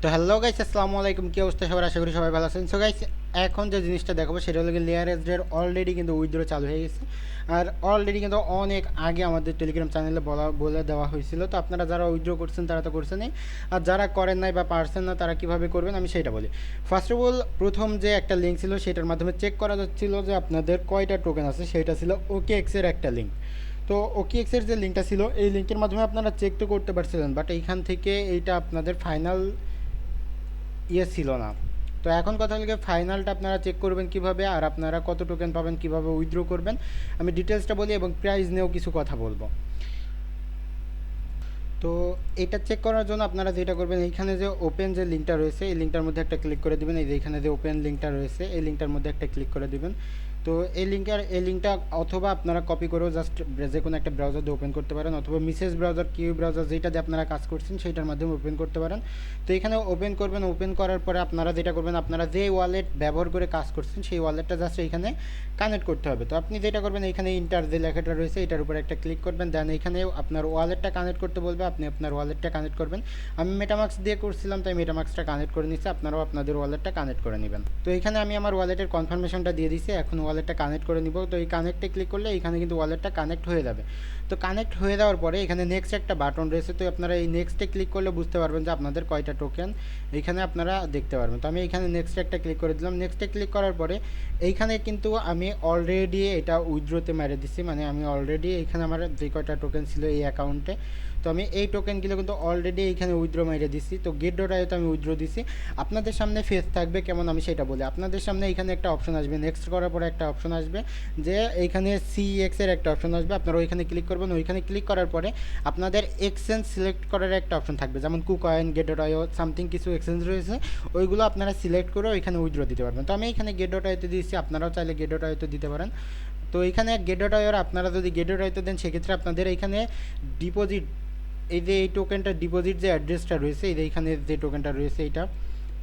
তো hello guys, আসসালামু আলাইকুম। কি অবস্থা সবার? আশা করি সবাই ভালো আছেন। সো গাইস, এখন যে জিনিসটা দেখাবো সেটা হলো লেয়ার এর অলরেডি কিন্তু উইথড্র চালু হয়ে গেছে। আর অলরেডি কিন্তু অনেক আগে আমাদের টেলিগ্রাম চ্যানেলে বলে দেওয়া হয়েছিল। তো আপনারা যারা উইথড্র করছেন তারা তো করছেনই, আর যারা করেন নাই বা পারছেন না তারা কিভাবে করবেন আমি সেটা বলি। ফার্স্ট অফ অল, প্রথম যে একটা লিঙ্ক ছিল সেটার মাধ্যমে চেক করা যাচ্ছিল যে আপনাদের কয়টা টোকেন আছে। সেটা ছিল ওকে এক্সের একটা লিঙ্ক। তো ওকে এক্সের যে লিঙ্কটা ছিল এই লিঙ্কের মাধ্যমে আপনারা চেক তো করতে পারছিলেন, বাট এইখান থেকে এইটা আপনাদের ফাইনাল ছিল না। তো এখন কথা হলো ফাইনালটা আপনারা চেক করবেন কিভাবে, আর আপনারা কত টোকেন পাবেন, কিভাবে উইথড্র করবেন আমি ডিটেলসটা বলি, এবং প্রাইস নিয়েও কিছু কথা বলবো। তো এটা চেক করার জন্য আপনারা যেটা করবেন, এইখানে যে ওপেন যে লিঙ্কটা রয়েছে এই লিঙ্কটার মধ্যে একটা ক্লিক করে দিবেন। এই যে এখানে যে ওপেন লিঙ্কটা রয়েছে এই লিঙ্কটার মধ্যে একটা ক্লিক করে দিবেন। তো এই লিঙ্কটা অথবা আপনারা কপি করেও জাস্ট যে কোনো একটা ব্রাউজার দিয়ে ওপেন করতে পারেন, অথবা মিসেস ব্রাউজার, কিউ ব্রাউজার, যেটা দিয়ে আপনারা কাজ করছেন সেইটার মাধ্যমে ওপেন করতে পারেন। তো এখানে ওপেন করবেন। ওপেন করার পরে আপনারা যেটা করবেন, আপনারা যে ওয়ালেট ব্যবহার করে কাজ করছেন সেই ওয়ালেটটা জাস্ট এইখানে কানেক্ট করতে হবে। তো আপনি যেটা করবেন, এইখানে ইন্টার যে লেখাটা রয়েছে এটার উপর একটা ক্লিক করবেন, দেন এইখানে আপনার ওয়ালেটটা কানেক্ট করতে বলবে, আপনি আপনার ওয়ালেটটা কানেক্ট করবেন। আমি মেটামাক্স দিয়ে করছিলাম তাই মেটামাক্সটা কানেক্ট করে নিচ্ছি, আপনারাও আপনাদের ওয়ালেটটা কানেক্ট করে নেবেন। তো এখানে আমি আমার ওয়ালেটের কনফার্মেশনটা দিয়ে দিচ্ছি, এখন ওয়ালেটটা কানেক্ট করে নিব। তো এই কানেক্টে ক্লিক করলে এখানে কিন্তু ওয়ালেটটা কানেক্ট হয়ে যাবে। তো কানেক্ট হয়ে যাওয়ার পরে এখানে নেক্সট একটা বাটন রয়েছে, তো আপনারা এই নেক্সটে ক্লিক করলে বুঝতে পারবেন যে আপনাদের কয়টা টোকেন এইখানে আপনারা দেখতে পারবেন। তো আমি এইখানে নেক্সট একটা ক্লিক করে দিলাম। নেক্সটে ক্লিক করার পরে এইখানে কিন্তু আমি অলরেডি এটা উইথড্রোতে মেরে দিচ্ছি, মানে আমি অলরেডি এইখানে আমার যে কয়টা টোকেন ছিল এই অ্যাকাউন্টে, তো আমি এই টোকেনগুলো কিন্তু অলরেডি এইখানে উইথড্র মেরে দিচ্ছি। তো গেট ডট আইওতে আমি উইথড্র দিছি। আপনাদের সামনে ফেস থাকবে কেমন আমি সেটা বলি। আপনাদের সামনে এইখানে একটা অপশন আসবে, নেক্সট করার পরে একটা অপশন আসবে যে এইখানে সিএক্স এর একটা অপশন আসবে, আপনারা ওইখানে ক্লিক করবেন। ওইখানে ক্লিক করার পরে আপনাদের এক্সচেঞ্জ সিলেক্ট করার একটা অপশন থাকবে, যেমন কুকয়েন, গেট ডট আইও, সামথিং কিছু এক্সচেঞ্জ রয়েছে, ওইগুলো আপনারা সিলেক্ট করে ওইখানে উইথড্র দিতে পারবেন। তো আমি এখানে গেট ডট আইওতে দিয়েছি, আপনারাও চাইলে গেট ডট আইওতে দিতে পারেন। তো এখানে গেট ডট আইওর আপনারা যদি গেট ডট আইওতে দেন সেক্ষেত্রে আপনাদের এইখানে ডিপোজিট, এই যে এই টোকেনটা ডিপোজিট যে অ্যাড্রেসটা রয়েছে, এই যে এইখানে যে টোকেনটা রয়েছে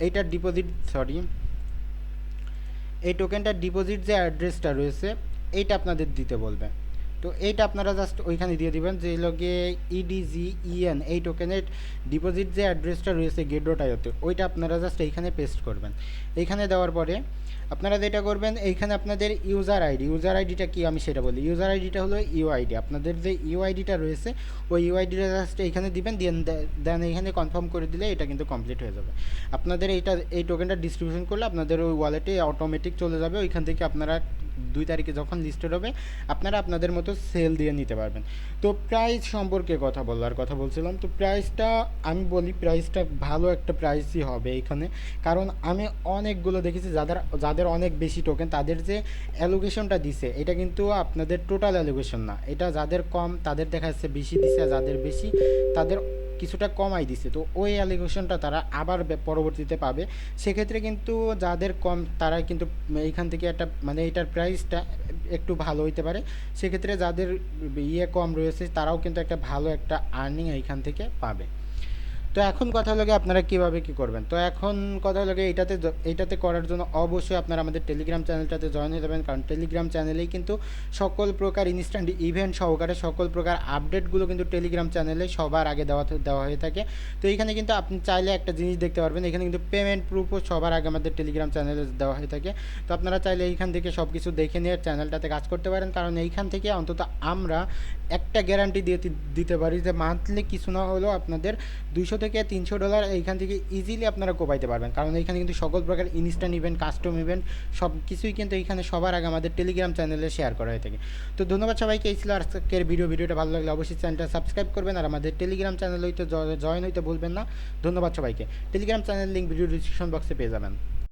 এইটার ডিপোজিট, সরি, এই টোকেনটার ডিপোজিট যে অ্যাড্রেসটা রয়েছে এইটা আপনাদের দিতে বলবে। তো এইটা আপনারা জাস্ট ওইখানে দিয়ে দিবেন, যে লগে ইডিজিইএন এই টোকেনের ডিপোজিট যে অ্যাড্রেসটা রয়েছে গেট ডট আইওতে ওইটা আপনারা জাস্ট এইখানে পেস্ট করবেন। এইখানে দেওয়ার পরে আপনারা যেটা করবেন, এইখানে আপনাদের ইউজার আইডিটা কি আমি সেটা বলি। ইউজার আইডিটা হলো ইউআইডি, আপনাদের যে ইউআইডিটা রয়েছে ওই ইউআইডিটা জাস্ট এইখানে দিবেন, দেন এইখানে কনফার্ম করে দিলে এটা কিন্তু কমপ্লিট হয়ে যাবে। আপনাদের এই টোকেনটা ডিস্ট্রিবিউশন করলে আপনাদের ওই ওয়ালেটে অটোমেটিক চলে যাবে, ওইখান থেকে আপনারা 2 তারিখে যখন লিস্টেড হবে আপনারা আপনাদের মতো সেল দিয়ে নিতে পারবেন। তো প্রাইস সম্পর্কে কথা বলছিলাম। তো প্রাইসটা আমি বলি, প্রাইসটা ভালো একটা প্রাইসই হবে এখানে, কারণ আমি অনেকগুলো দেখেছি যাদের যাদের অনেক বেশি টোকেন, তাদের যে অ্যালোকেশনটা দিছে এটা কিন্তু আপনাদের টোটাল অ্যালোকেশন না, এটা যাদের কম তাদের দেখা যাচ্ছে বেশি দিছে, আর যাদের বেশি তাদের কিছুটা কমাই দিছে। তো ওই অ্যালিগেশনটা তারা আবার পরবর্তীতে পাবে। সেক্ষেত্রে কিন্তু যাদের কম তারা কিন্তু এইখান থেকে একটা, মানে এটার প্রাইসটা একটু ভালো হইতে পারে। সেক্ষেত্রে যাদের কম রয়েছে তারাও কিন্তু একটা ভালো একটা আর্নিং এইখান থেকে পাবে। তো এখন কথা হলো আপনারা কীভাবে কী করবেন। তো এখন কথা হলো এইটাতে করার জন্য অবশ্যই আপনারা আমাদের টেলিগ্রাম চ্যানেলটাতে জয়েন হয়ে যাবেন, কারণ টেলিগ্রাম চ্যানেলেই কিন্তু সকল প্রকার ইনস্ট্যান্ট ইভেন্ট সহকারে সকল প্রকার আপডেটগুলো কিন্তু টেলিগ্রাম চ্যানেলে সবার আগে দেওয়া হয়ে থাকে। তো এইখানে কিন্তু আপনি চাইলে একটা জিনিস দেখতে পারবেন, এখানে কিন্তু পেমেন্ট প্রুফও সবার আগে আমাদের টেলিগ্রাম চ্যানেলে দেওয়া হয়ে থাকে। তো আপনারা চাইলে এইখান থেকে সব কিছু দেখে নিয়ে চ্যানেলটাতে কাজ করতে পারেন, কারণ এইখান থেকে অন্তত আমরা একটা গ্যারান্টি দিতে পারি যে মান্থলি কিছু না হলেও আপনাদের $200 থেকে $300 এইখান থেকে ইজিলি আপনারা কোপাইতে পারবেন, কারণ এইখানে কিন্তু সকল প্রকার ইনস্ট্যান্ট ইভেন্ট, কাস্টম ইভেন্ট সব কিছুই কিন্তু এইখানে সবার আগে আমাদের টেলিগ্রাম চ্যানেলে শেয়ার করা হয়ে থাকে। তো ধন্যবাদ সবাইকে। এই ছিল আজকের ভিডিওটা ভালো লাগলে অবশ্যই চ্যানেলটা সাবস্ক্রাইব করবেন, আর আমাদের টেলিগ্রাম চ্যানেল হইতে জয়েন হইতে ভুলবেন না। ধন্যবাদ সবাইকে। Telegram channel link video description বক্সে পেয়ে যাবেন।